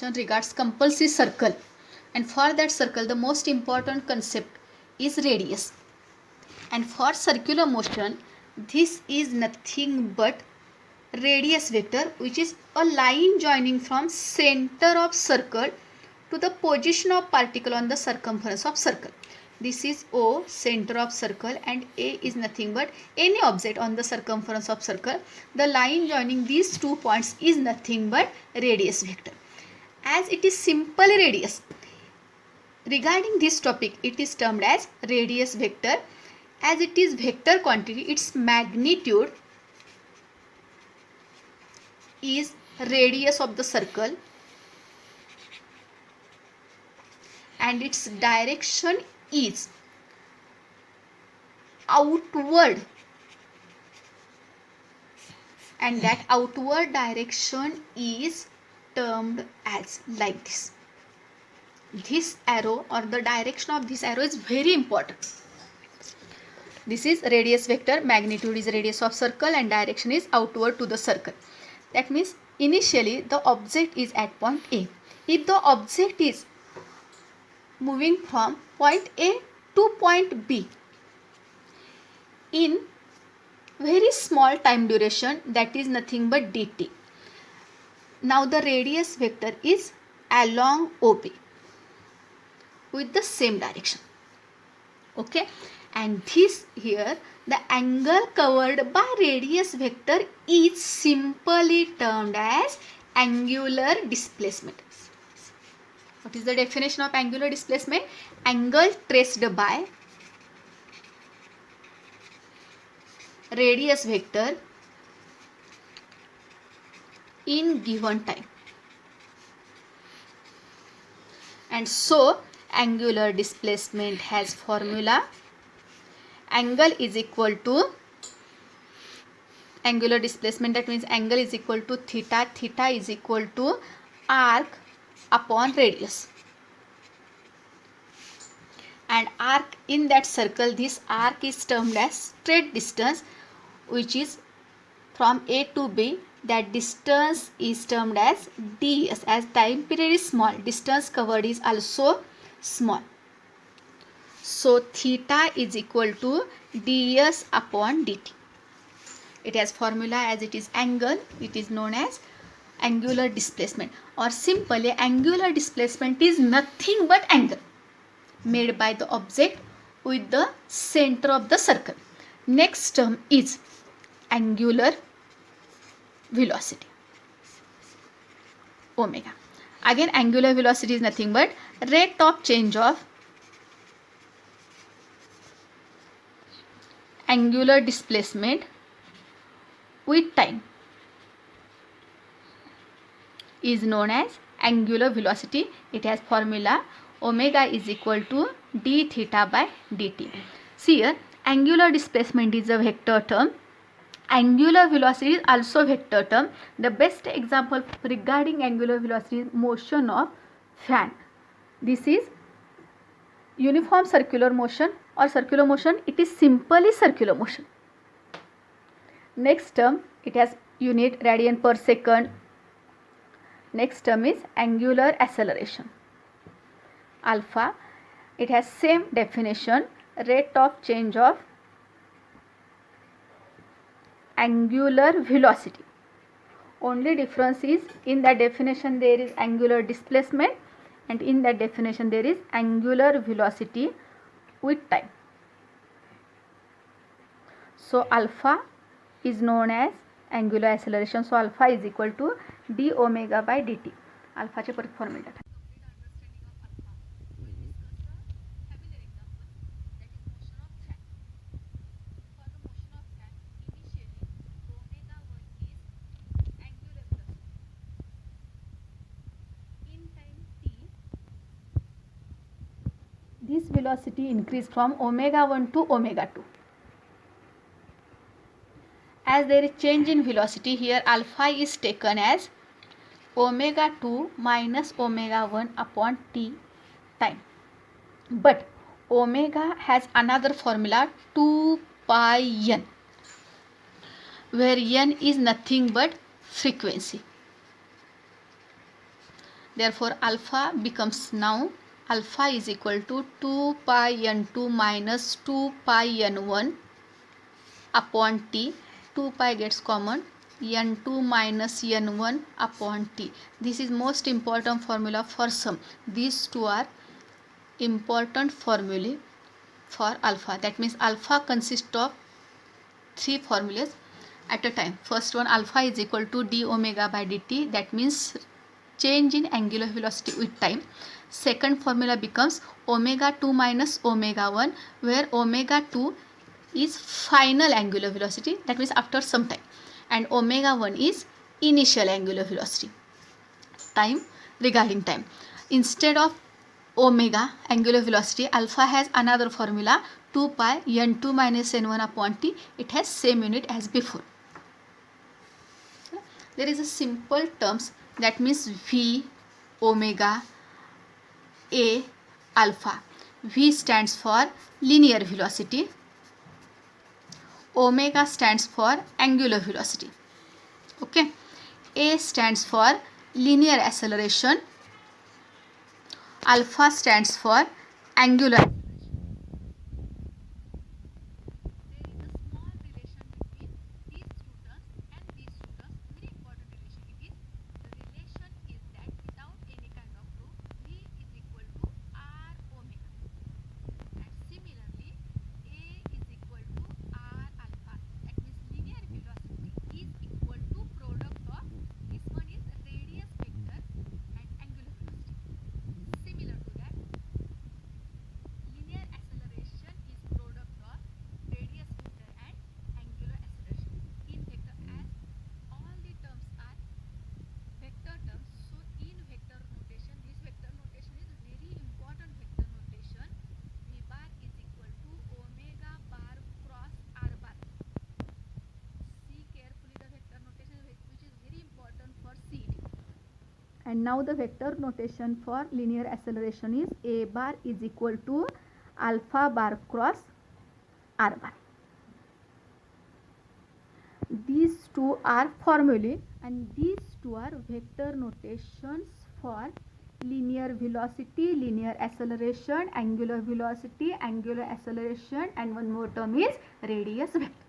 regards compulsive circle, and for that circle the most important concept is radius. And for circular motion, this is nothing but radius vector, which is a line joining from center of circle to the position of particle on the circumference of circle. This is O, center of circle, and A is nothing but any object on the circumference of circle. The line joining these 2 points is nothing but radius vector. As it is simple radius, regarding this topic it is termed as radius vector. As it is vector quantity, its magnitude is radius of the circle and its direction is outward, and that outward direction is termed as like this. This arrow or the direction of this arrow is very important. This is radius vector, magnitude is radius of circle and direction is outward to the circle. That means initially the object is at point A. If the object is moving from point A to point B in very small time duration, that is nothing but dt. Now the radius vector is along OB with the same direction. Okay, and this here, the angle covered by radius vector is simply termed as angular displacement. What is the definition of angular displacement? Angle traced by radius vector in given time. And so angular displacement has formula. Angle is equal to angular displacement, that means angle is equal to theta, theta is equal to arc upon radius. And arc in that circle, this arc is termed as straight distance, which is from A to B. That distance is termed as ds. As time period is small, distance covered is also small. So theta is equal to ds upon dt. It has formula. As it is angle, it is known as angular displacement, or simply angular displacement is nothing but angle made by the object with the center of the circle. Next term is angular velocity, omega. Again, angular velocity is nothing but rate of change of angular displacement with time is known as angular velocity. It has formula omega is equal to d theta by dt. See here, angular displacement is a vector term. Angular velocity is also vector term. The best example regarding angular velocity is motion of fan. This is uniform circular motion or circular motion. It is simply circular motion. Next term, it has unit radian per second. Next term is angular acceleration, alpha. It has same definition, rate of change of angular velocity. Only difference is in that definition there is angular displacement, and in that definition there is angular velocity with time. So alpha is known as angular acceleration. So alpha is equal to d omega by dt. Alpha चे परत formula टाका. This velocity increased from omega 1 to omega 2. As there is change in velocity, here alpha is taken as omega 2 minus omega 1 upon t time. But omega has another formula, 2 pi n, where n is nothing but frequency. Therefore alpha becomes now alpha is equal to 2 pi n2 minus 2 pi n1 upon t. 2 pi gets common, n2 minus n1 upon t. This is most important formula for sum. These two are important formulae for alpha. That means alpha consists of three formulas at a time. First one, alpha is equal to d omega by dt. That means change in angular velocity with time. Second formula becomes omega 2 minus omega 1, where omega 2 is final angular velocity, that means after some time, and omega 1 is initial angular velocity, time regarding time. Instead of omega angular velocity, alpha has another formula 2 pi n2 minus n1 upon t. It has same unit as before. There is a simple terms, that means v omega a alpha. V stands for linear velocity, omega stands for angular velocity. Okay, a stands for linear acceleration, alpha stands for angular acceleration. And now the vector notation for linear acceleration is a bar is equal to alpha bar cross r bar. These two are formulae, and these two are vector notations for linear velocity, linear acceleration, angular velocity, angular acceleration, and one more term is radius vector.